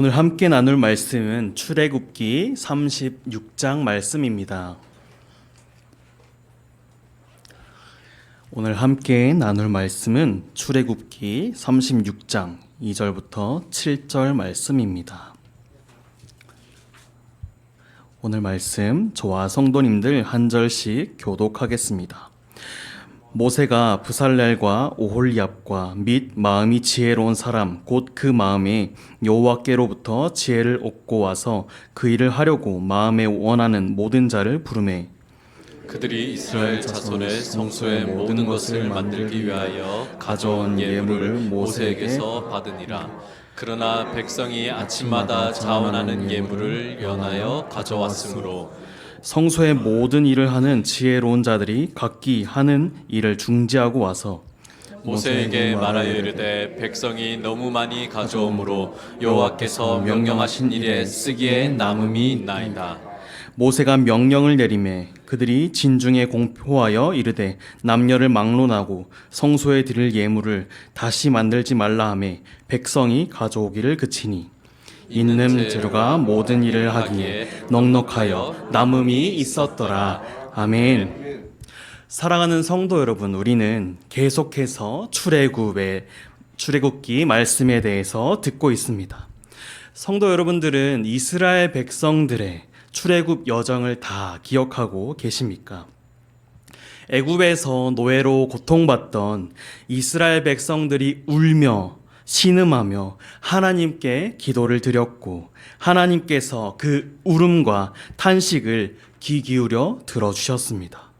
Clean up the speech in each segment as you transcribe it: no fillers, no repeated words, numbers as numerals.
오늘 함께 나눌 말씀은 출애굽기 36장 말씀입니다. 오늘 함께 나눌 말씀은 출애굽기 36장 2절부터 7절 말씀입니다. 오늘 말씀 저와 성도님들 한 절씩 교독하겠습니다. 모세가 브살렐과 오홀리압과 및 마음이 지혜로운 사람 곧 그 마음에 여호와께로부터 지혜를 얻고 와서 그 일을 하려고 마음에 원하는 모든 자를 부르매 그들이 이스라엘 자손의 성소의 모든 것을 만들기 위하여 가져온 예물을 모세에게서 받으니라. 그러나 백성이 아침마다 자원하는 예물을 연하여 가져왔으므로 성소의 모든 일을 하는 지혜로운 자들이 각기 하는 일을 중지하고 와서 모세에게 말하여 이르되 백성이 너무 많이 가져오므로 여호와께서 명령하신 일에 쓰기에 남음이 있나이다. 모세가 명령을 내리매 그들이 진중에 공포하여 이르되 남녀를 막론하고 성소에 드릴 예물을 다시 만들지 말라 하매 백성이 가져오기를 그치니 있는 재료가 모든 일을 하기에 넉넉하여 남음이 있었더라. 아멘. 사랑하는 성도 여러분, 우리는 계속해서 출애굽기 말씀에 대해서 듣고 있습니다. 성도 여러분들은 이스라엘 백성들의 출애굽 여정을 다 기억하고 계십니까? 애굽에서 노예로 고통받던 이스라엘 백성들이 울며 신음하며 하나님께 기도를 드렸고 하나님께서 그 울음과 탄식을 귀 기울여 들어주셨습니다.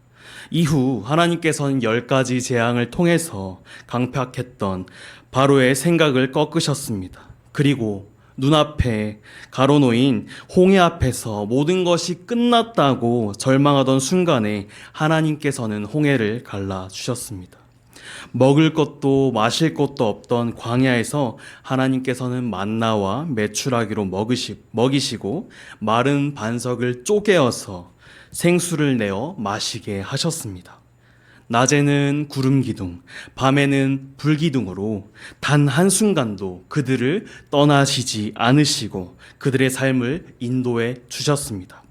이후 하나님께서는 10가지 재앙을 통해서 강팍했던 바로의 생각을 꺾으셨습니다. 그리고 눈앞에 가로놓인 홍해 앞에서 모든 것이 끝났다고 절망하던 순간에 하나님께서는 홍해를 갈라주셨습니다. 먹을 것도 마실 것도 없던 광야에서 하나님께서는 만나와 메추라기로 먹이시고 마른 반석을 쪼개어서 생수를 내어 마시게 하셨습니다. 낮에는 구름 기둥, 밤에는 불 기둥으로 단 한순간도 그들을 떠나시지 않으시고 그들의 삶을 인도해 주셨습니다.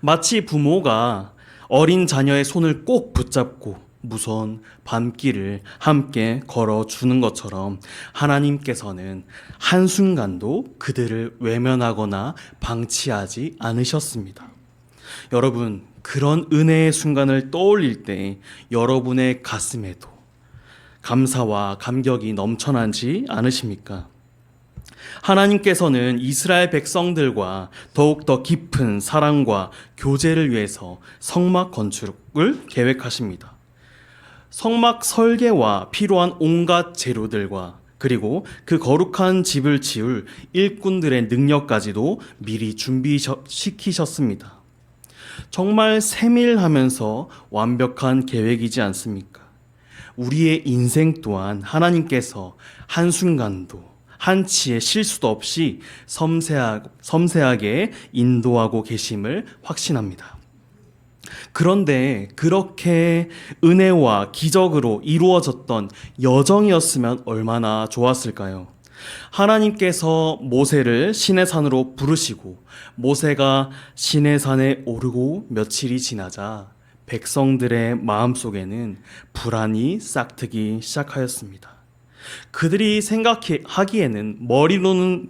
마치 부모가 어린 자녀의 손을 꼭 붙잡고 무서운 밤길을 함께 걸어주는 것처럼 하나님께서는 한순간도 그들을 외면하거나 방치하지 않으셨습니다. 여러분, 그런 은혜의 순간을 떠올릴 때 여러분의 가슴에도 감사와 감격이 넘쳐나지 않으십니까? 하나님께서는 이스라엘 백성들과 더욱더 깊은 사랑과 교제를 위해서 성막 건축을 계획하십니다. 성막 설계와 필요한 온갖 재료들과 그리고 그 거룩한 집을 지을 일꾼들의 능력까지도 미리 준비시키셨습니다. 정말 세밀하면서 완벽한 계획이지 않습니까? 우리의 인생 또한 하나님께서 한순간도 한치의 실수도 없이 섬세하게 인도하고 계심을 확신합니다. 그런데 그렇게 은혜와 기적으로 이루어졌던 여정이었으면 얼마나 좋았을까요? 하나님께서 모세를 시내산으로 부르시고 모세가 시내산에 오르고 며칠이 지나자 백성들의 마음속에는 불안이 싹트기 시작하였습니다. 그들이 생각하기에는 머리로는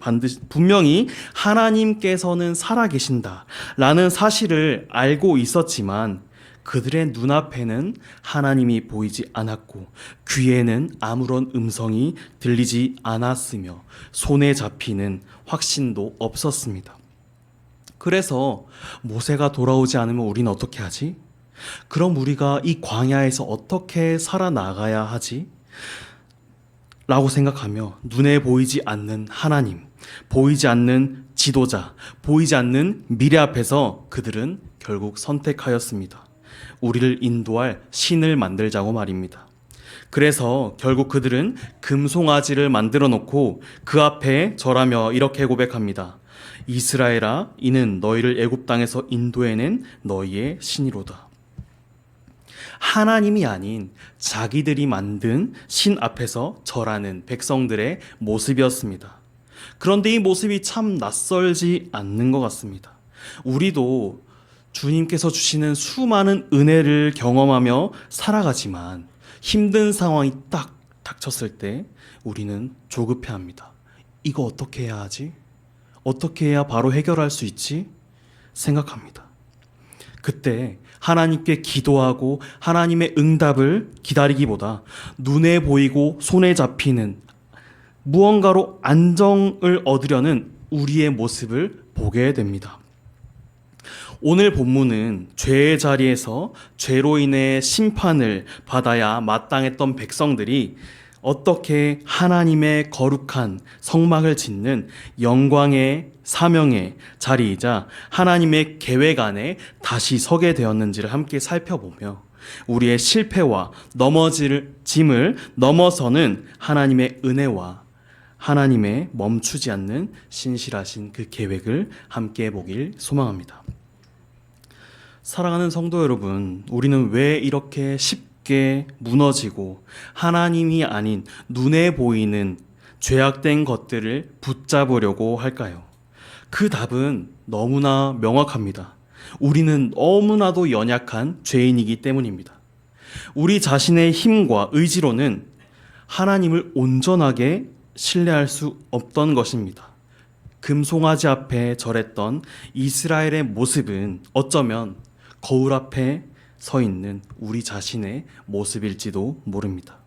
분명히 하나님께서는 살아계신다라는 사실을 알고 있었지만 그들의 눈앞에는 하나님이 보이지 않았고 귀에는 아무런 음성이 들리지 않았으며 손에 잡히는 확신도 없었습니다. 그래서 모세가 돌아오지 않으면 우리는 어떻게 하지? 그럼 우리가 이 광야에서 어떻게 살아나가야 하지? 라고 생각하며 눈에 보이지 않는 하나님, 보이지 않는 지도자, 보이지 않는 미래 앞에서 그들은 결국 선택하였습니다. 우리를 인도할 신을 만들자고 말입니다. 그래서 결국 그들은 금송아지를 만들어 놓고 그 앞에 절하며 이렇게 고백합니다. 이스라엘아, 이는 너희를 애굽 땅에서 인도해낸 너희의 신이로다. 하나님이 아닌 자기들이 만든 신 앞에서 절하는 백성들의 모습이었습니다. 그런데 이 모습이 참 낯설지 않는 것 같습니다. 우리도 주님께서 주시는 수많은 은혜를 경험하며 살아가지만 힘든 상황이 딱 닥쳤을 때 우리는 조급해합니다. 이거 어떻게 해야 하지? 어떻게 해야 바로 해결할 수 있지? 생각합니다. 그때 하나님께 기도하고 하나님의 응답을 기다리기보다 눈에 보이고 손에 잡히는 무언가로 안정을 얻으려는 우리의 모습을 보게 됩니다. 오늘 본문은 죄의 자리에서 죄로 인해 심판을 받아야 마땅했던 백성들이 어떻게 하나님의 거룩한 성막을 짓는 영광의 사명의 자리이자 하나님의 계획 안에 다시 서게 되었는지를 함께 살펴보며 우리의 실패와 넘어짐을 넘어서는 하나님의 은혜와 하나님의 멈추지 않는 신실하신 그 계획을 함께 보길 소망합니다. 사랑하는 성도 여러분, 우리는 왜 이렇게 쉽게 무너지고 하나님이 아닌 눈에 보이는 죄악된 것들을 붙잡으려고 할까요? 그 답은 너무나 명확합니다. 우리는 너무나도 연약한 죄인이기 때문입니다. 우리 자신의 힘과 의지로는 하나님을 온전하게 신뢰할 수 없던 것입니다. 금송아지 앞에 절했던 이스라엘의 모습은 어쩌면 거울 앞에 서 있는 우리 자신의 모습일지도 모릅니다.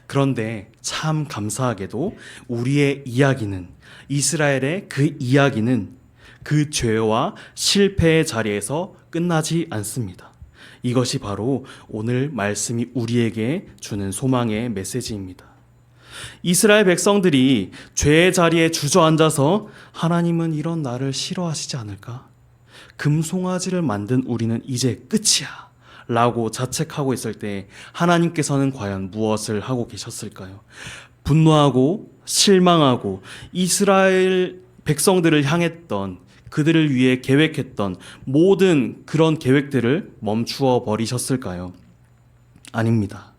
그런데 참 감사하게도 우리의 이야기는, 이스라엘의 그 이야기는 그 죄와 실패의 자리에서 끝나지 않습니다. 이것이 바로 오늘 말씀이 우리에게 주는 소망의 메시지입니다. 이스라엘 백성들이 죄의 자리에 주저앉아서 하나님은 이런 나를 싫어하시지 않을까? 금송아지를 만든 우리는 이제 끝이야 라고 자책하고 있을 때 하나님께서는 과연 무엇을 하고 계셨을까요? 분노하고 실망하고 이스라엘 백성들을 향했던, 그들을 위해 계획했던 모든 그런 계획들을 멈추어 버리셨을까요? 아닙니다.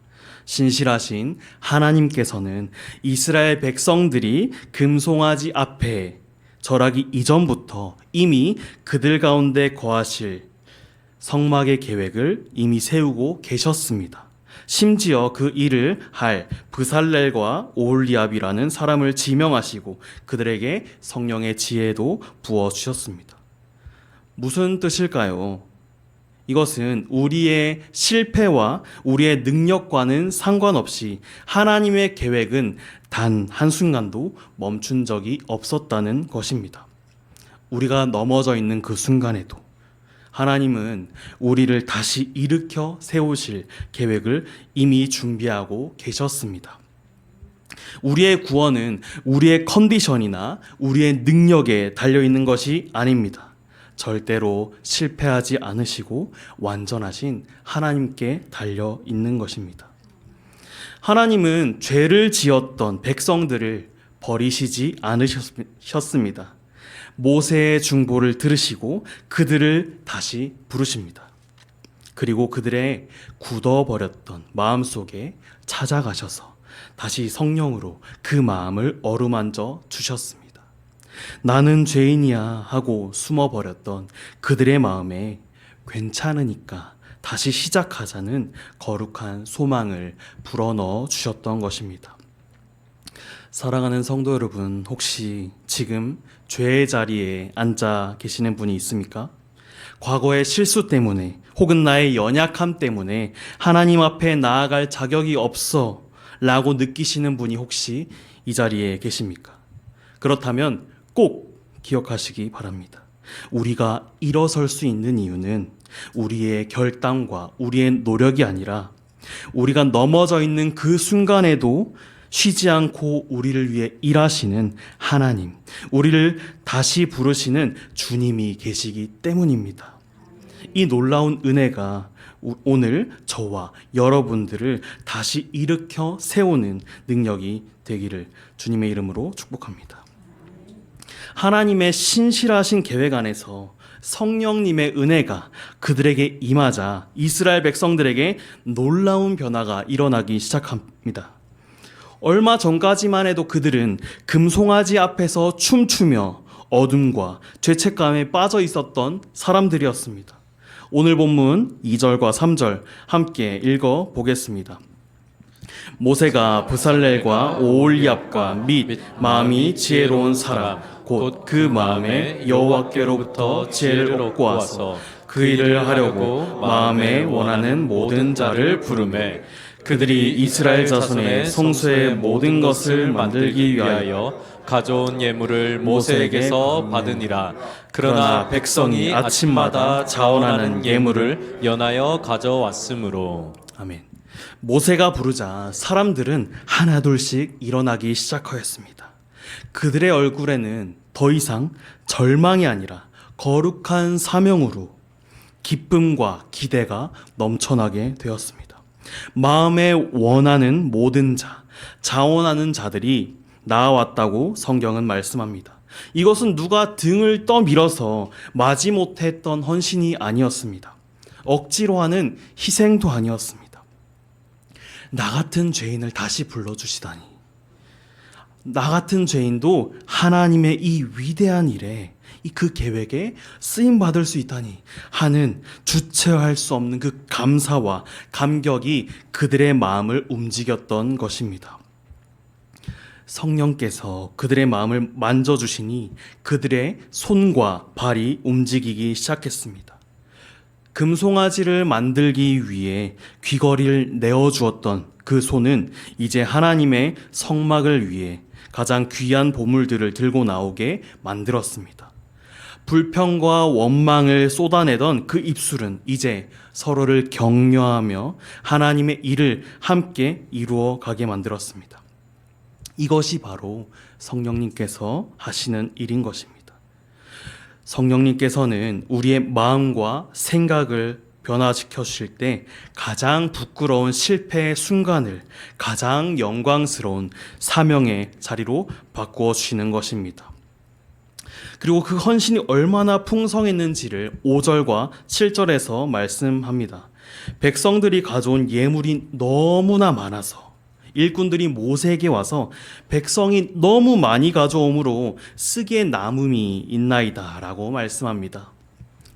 신실하신 하나님께서는 이스라엘 백성들이 금송아지 앞에 절하기 이전부터 이미 그들 가운데 거하실 성막의 계획을 이미 세우고 계셨습니다. 심지어 그 일을 할 브살렐과 오홀리압이라는 사람을 지명하시고 그들에게 성령의 지혜도 부어주셨습니다. 무슨 뜻일까요? 이것은 우리의 실패와 우리의 능력과는 상관없이 하나님의 계획은 단 한순간도 멈춘 적이 없었다는 것입니다. 우리가 넘어져 있는 그 순간에도 하나님은 우리를 다시 일으켜 세우실 계획을 이미 준비하고 계셨습니다. 우리의 구원은 우리의 컨디션이나 우리의 능력에 달려있는 것이 아닙니다. 절대로 실패하지 않으시고 완전하신 하나님께 달려있는 것입니다. 하나님은 죄를 지었던 백성들을 버리시지 않으셨습니다. 모세의 중보를 들으시고 그들을 다시 부르십니다. 그리고 그들의 굳어버렸던 마음속에 찾아가셔서 다시 성령으로 그 마음을 어루만져 주셨습니다. 나는 죄인이야 하고 숨어버렸던 그들의 마음에 괜찮으니까 다시 시작하자는 거룩한 소망을 불어넣어 주셨던 것입니다. 사랑하는 성도 여러분, 혹시 지금 죄의 자리에 앉아 계시는 분이 있습니까? 과거의 실수 때문에 혹은 나의 연약함 때문에 하나님 앞에 나아갈 자격이 없어 라고 느끼시는 분이 혹시 이 자리에 계십니까? 그렇다면 꼭 기억하시기 바랍니다. 우리가 일어설 수 있는 이유는 우리의 결단과 우리의 노력이 아니라 우리가 넘어져 있는 그 순간에도 쉬지 않고 우리를 위해 일하시는 하나님, 우리를 다시 부르시는 주님이 계시기 때문입니다. 이 놀라운 은혜가 오늘 저와 여러분들을 다시 일으켜 세우는 능력이 되기를 주님의 이름으로 축복합니다. 하나님의 신실하신 계획 안에서 성령님의 은혜가 그들에게 임하자 이스라엘 백성들에게 놀라운 변화가 일어나기 시작합니다. 얼마 전까지만 해도 그들은 금송아지 앞에서 춤추며 어둠과 죄책감에 빠져 있었던 사람들이었습니다. 오늘 본문 2절과 3절 함께 읽어 보겠습니다. 모세가 브살렐과 오홀리압과 및 마음이 지혜로운 사람 곧 그 마음에 여호와께로부터 지혜를 얻고 와서 그 일을 하려고 마음에 원하는 모든 자를 부르매 그들이 이스라엘 자손의 성소의 모든 것을 만들기 위하여 가져온 예물을 모세에게서 받으니라. 그러나 백성이 아침마다 자원하는 예물을 연하여 가져왔으므로. 아멘. 모세가 부르자 사람들은 하나둘씩 일어나기 시작하였습니다. 그들의 얼굴에는 더 이상 절망이 아니라 거룩한 사명으로 기쁨과 기대가 넘쳐나게 되었습니다. 마음에 원하는 모든 자, 자원하는 자들이 나아왔다고 성경은 말씀합니다. 이것은 누가 등을 떠밀어서 마지못했던 헌신이 아니었습니다. 억지로 하는 희생도 아니었습니다. 나 같은 죄인을 다시 불러주시다니. 나 같은 죄인도 하나님의 이 위대한 일에 그 계획에 쓰임 받을 수 있다니 하는 주체할 수 없는 그 감사와 감격이 그들의 마음을 움직였던 것입니다. 성령께서 그들의 마음을 만져주시니 그들의 손과 발이 움직이기 시작했습니다. 금송아지를 만들기 위해 귀걸이를 내어주었던 그 손은 이제 하나님의 성막을 위해 가장 귀한 보물들을 들고 나오게 만들었습니다. 불평과 원망을 쏟아내던 그 입술은 이제 서로를 격려하며 하나님의 일을 함께 이루어 가게 만들었습니다. 이것이 바로 성령님께서 하시는 일인 것입니다. 성령님께서는 우리의 마음과 생각을 변화시켜 주실 때 가장 부끄러운 실패의 순간을 가장 영광스러운 사명의 자리로 바꾸어 주시는 것입니다. 그리고 그 헌신이 얼마나 풍성했는지를 5절과 7절에서 말씀합니다. 백성들이 가져온 예물이 너무나 많아서 일꾼들이 모세에게 와서 백성이 너무 많이 가져오므로 쓰기에 남음이 있나이다 라고 말씀합니다.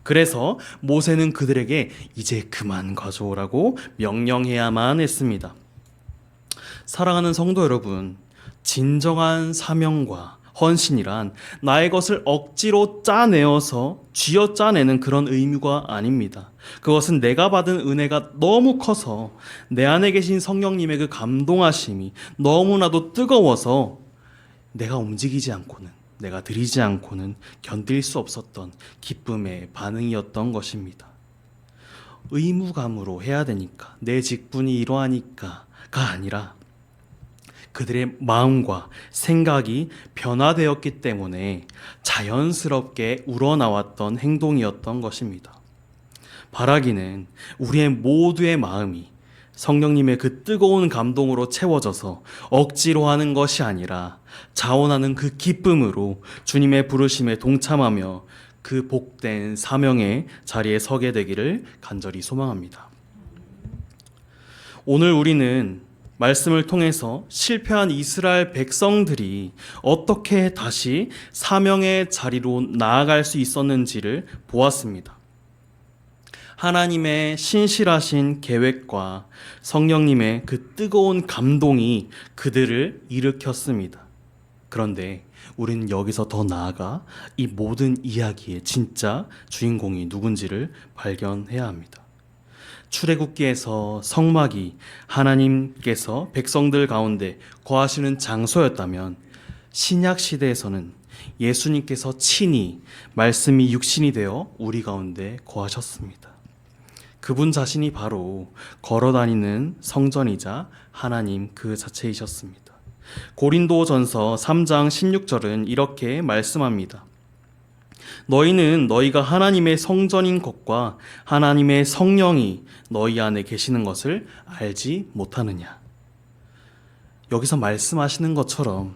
그래서 모세는 그들에게 이제 그만 가져오라고 명령해야만 했습니다. 사랑하는 성도 여러분, 진정한 사명과 헌신이란 나의 것을 억지로 짜내어서 쥐어 짜내는 그런 의무가 아닙니다. 그것은 내가 받은 은혜가 너무 커서 내 안에 계신 성령님의 그 감동하심이 너무나도 뜨거워서 내가 움직이지 않고는, 내가 드리지 않고는 견딜 수 없었던 기쁨의 반응이었던 것입니다. 의무감으로 해야 되니까, 내 직분이 이러하니까가 아니라 그들의 마음과 생각이 변화되었기 때문에 자연스럽게 우러나왔던 행동이었던 것입니다. 바라기는 우리의 모두의 마음이 성령님의 그 뜨거운 감동으로 채워져서 억지로 하는 것이 아니라 자원하는 그 기쁨으로 주님의 부르심에 동참하며 그 복된 사명의 자리에 서게 되기를 간절히 소망합니다. 오늘 우리는 말씀을 통해서 실패한 이스라엘 백성들이 어떻게 다시 사명의 자리로 나아갈 수 있었는지를 보았습니다. 하나님의 신실하신 계획과 성령님의 그 뜨거운 감동이 그들을 일으켰습니다. 그런데 우리는 여기서 더 나아가 이 모든 이야기의 진짜 주인공이 누군지를 발견해야 합니다. 출애굽기에서 성막이 하나님께서 백성들 가운데 거하시는 장소였다면 신약 시대에서는 예수님께서 친히 말씀이 육신이 되어 우리 가운데 거하셨습니다. 그분 자신이 바로 걸어다니는 성전이자 하나님 그 자체이셨습니다. 고린도전서 3장 16절은 이렇게 말씀합니다. 너희는 너희가 하나님의 성전인 것과 하나님의 성령이 너희 안에 계시는 것을 알지 못하느냐. 여기서 말씀하시는 것처럼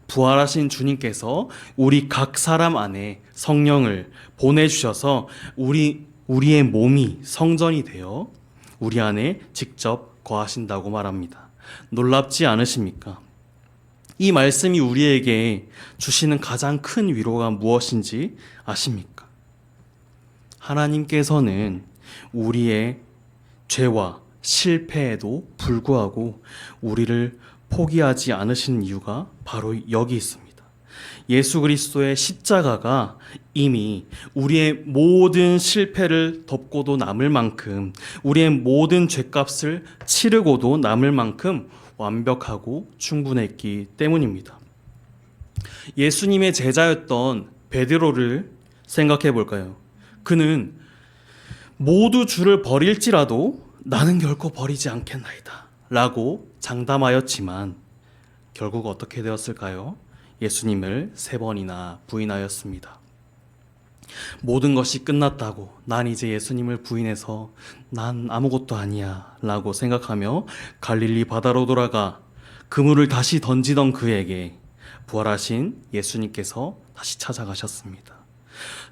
부활하신 주님께서 우리 각 사람 안에 성령을 보내주셔서 우리의 몸이 성전이 되어 우리 안에 직접 거하신다고 말합니다. 놀랍지 않으십니까? 이 말씀이 우리에게 주시는 가장 큰 위로가 무엇인지 아십니까? 하나님께서는 우리의 죄와 실패에도 불구하고 우리를 포기하지 않으시는 이유가 바로 여기 있습니다. 예수 그리스도의 십자가가 이미 우리의 모든 실패를 덮고도 남을 만큼, 우리의 모든 죄값을 치르고도 남을 만큼 완벽하고 충분했기 때문입니다. 예수님의 제자였던 베드로를 생각해 볼까요? 그는 모두 주를 버릴지라도 나는 결코 버리지 않겠나이다 라고 장담하였지만 결국 어떻게 되었을까요? 예수님을 3번이나 부인하였습니다. 모든 것이 끝났다고, 난 이제 예수님을 부인해서 난 아무것도 아니야 라고 생각하며 갈릴리 바다로 돌아가 그물을 다시 던지던 그에게 부활하신 예수님께서 다시 찾아가셨습니다.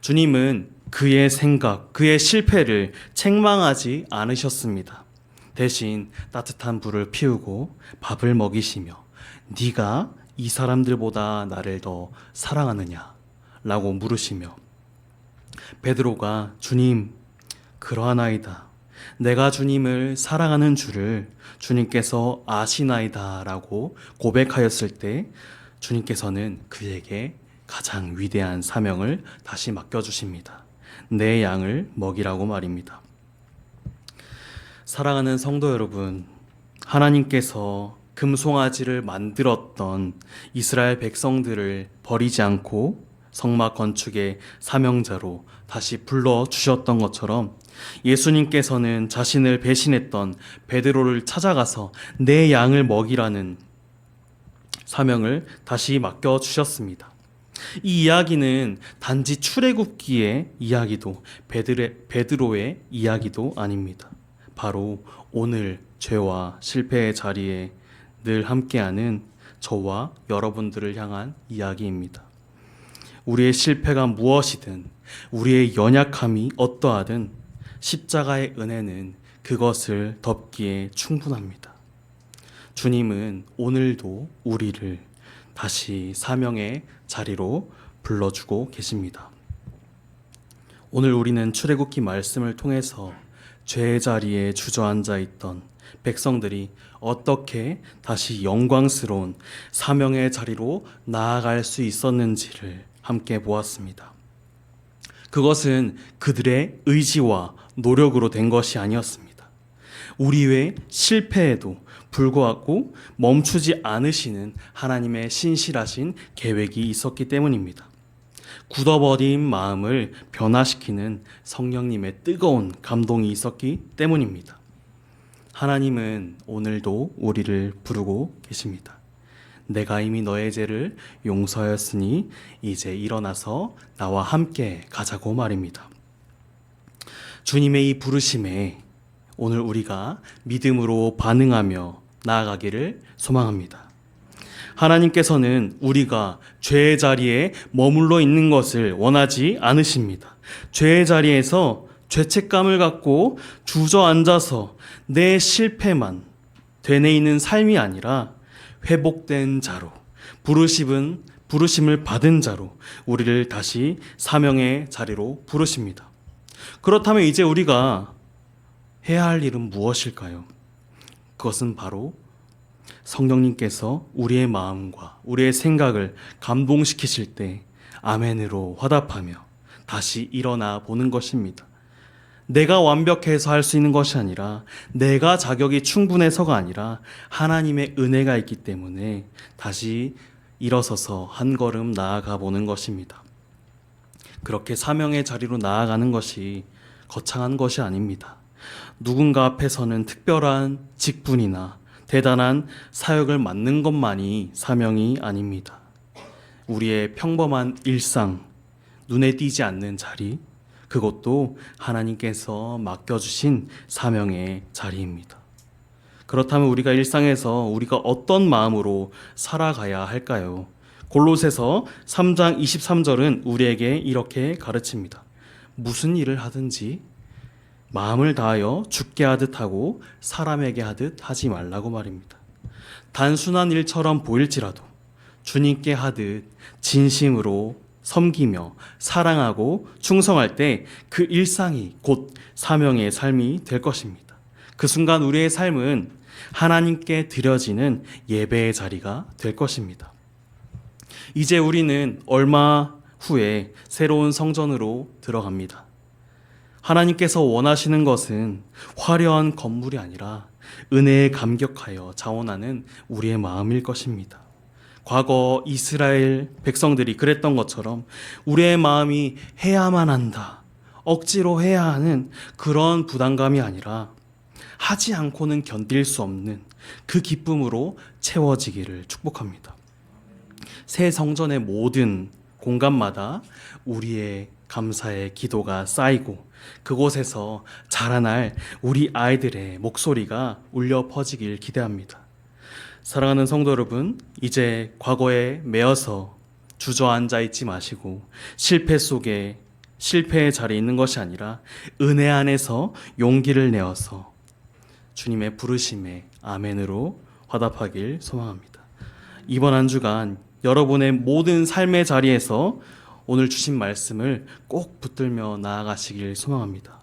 주님은 그의 생각, 그의 실패를 책망하지 않으셨습니다. 대신 따뜻한 불을 피우고 밥을 먹이시며 네가 이 사람들보다 나를 더 사랑하느냐? 라고 물으시며 베드로가 주님, 그러하나이다. 내가 주님을 사랑하는 줄을 주님께서 아시나이다 라고 고백하였을 때 주님께서는 그에게 가장 위대한 사명을 다시 맡겨주십니다. 내 양을 먹이라고 말입니다. 사랑하는 성도 여러분, 하나님께서 금송아지를 만들었던 이스라엘 백성들을 버리지 않고 성막 건축의 사명자로 다시 불러주셨던 것처럼 예수님께서는 자신을 배신했던 베드로를 찾아가서 내 양을 먹이라는 사명을 다시 맡겨주셨습니다. 이 이야기는 단지 출애굽기의 이야기도 베드로의 이야기도 아닙니다. 바로 오늘 죄와 실패의 자리에 늘 함께하는 저와 여러분들을 향한 이야기입니다. 우리의 실패가 무엇이든 우리의 연약함이 어떠하든 십자가의 은혜는 그것을 덮기에 충분합니다. 주님은 오늘도 우리를 다시 사명의 자리로 불러주고 계십니다. 오늘 우리는 출애굽기 말씀을 통해서 죄의 자리에 주저앉아 있던 백성들이 어떻게 다시 영광스러운 사명의 자리로 나아갈 수 있었는지를 함께 보았습니다. 그것은 그들의 의지와 노력으로 된 것이 아니었습니다. 우리의 실패에도 불구하고 멈추지 않으시는 하나님의 신실하신 계획이 있었기 때문입니다. 굳어버린 마음을 변화시키는 성령님의 뜨거운 감동이 있었기 때문입니다. 하나님은 오늘도 우리를 부르고 계십니다. 내가 이미 너의 죄를 용서하였으니 이제 일어나서 나와 함께 가자고 말입니다. 주님의 이 부르심에 오늘 우리가 믿음으로 반응하며 나아가기를 소망합니다. 하나님께서는 우리가 죄의 자리에 머물러 있는 것을 원하지 않으십니다. 죄의 자리에서 죄책감을 갖고 주저앉아서 내 실패만 되뇌이는 삶이 아니라 회복된 자로, 부르심을 받은 자로 우리를 다시 사명의 자리로 부르십니다. 그렇다면 이제 우리가 해야 할 일은 무엇일까요? 그것은 바로 성령님께서 우리의 마음과 우리의 생각을 감동시키실 때 아멘으로 화답하며 다시 일어나 보는 것입니다. 내가 완벽해서 할 수 있는 것이 아니라, 내가 자격이 충분해서가 아니라 하나님의 은혜가 있기 때문에 다시 일어서서 한 걸음 나아가 보는 것입니다. 그렇게 사명의 자리로 나아가는 것이 거창한 것이 아닙니다. 누군가 앞에서는 특별한 직분이나 대단한 사역을 맡는 것만이 사명이 아닙니다. 우리의 평범한 일상, 눈에 띄지 않는 자리, 그것도 하나님께서 맡겨주신 사명의 자리입니다. 그렇다면 우리가 일상에서 우리가 어떤 마음으로 살아가야 할까요? 골로새서 3장 23절은 우리에게 이렇게 가르칩니다. 무슨 일을 하든지 마음을 다하여 주께 하듯 하고 사람에게 하듯 하지 말라고 말입니다. 단순한 일처럼 보일지라도 주님께 하듯 진심으로 섬기며 사랑하고 충성할 때 그 일상이 곧 사명의 삶이 될 것입니다. 그 순간 우리의 삶은 하나님께 드려지는 예배의 자리가 될 것입니다. 이제 우리는 얼마 후에 새로운 성전으로 들어갑니다. 하나님께서 원하시는 것은 화려한 건물이 아니라 은혜에 감격하여 자원하는 우리의 마음일 것입니다. 과거 이스라엘 백성들이 그랬던 것처럼 우리의 마음이 해야만 한다, 억지로 해야 하는 그런 부담감이 아니라 하지 않고는 견딜 수 없는 그 기쁨으로 채워지기를 축복합니다. 새 성전의 모든 공간마다 우리의 감사의 기도가 쌓이고 그곳에서 자라날 우리 아이들의 목소리가 울려 퍼지길 기대합니다. 사랑하는 성도 여러분, 이제 과거에 매여서 주저앉아 있지 마시고 실패 속에 실패의 자리에 있는 것이 아니라 은혜 안에서 용기를 내어서 주님의 부르심에 아멘으로 화답하길 소망합니다. 이번 한 주간 여러분의 모든 삶의 자리에서 오늘 주신 말씀을 꼭 붙들며 나아가시길 소망합니다.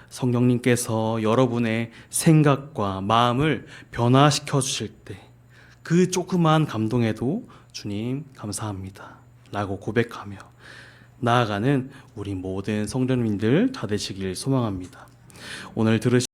성령님께서 여러분의 생각과 마음을 변화시켜 주실 때 그 조그만 감동에도 주님 감사합니다 라고 고백하며 나아가는 우리 모든 성도님들 다 되시길 소망합니다. 오늘 들으신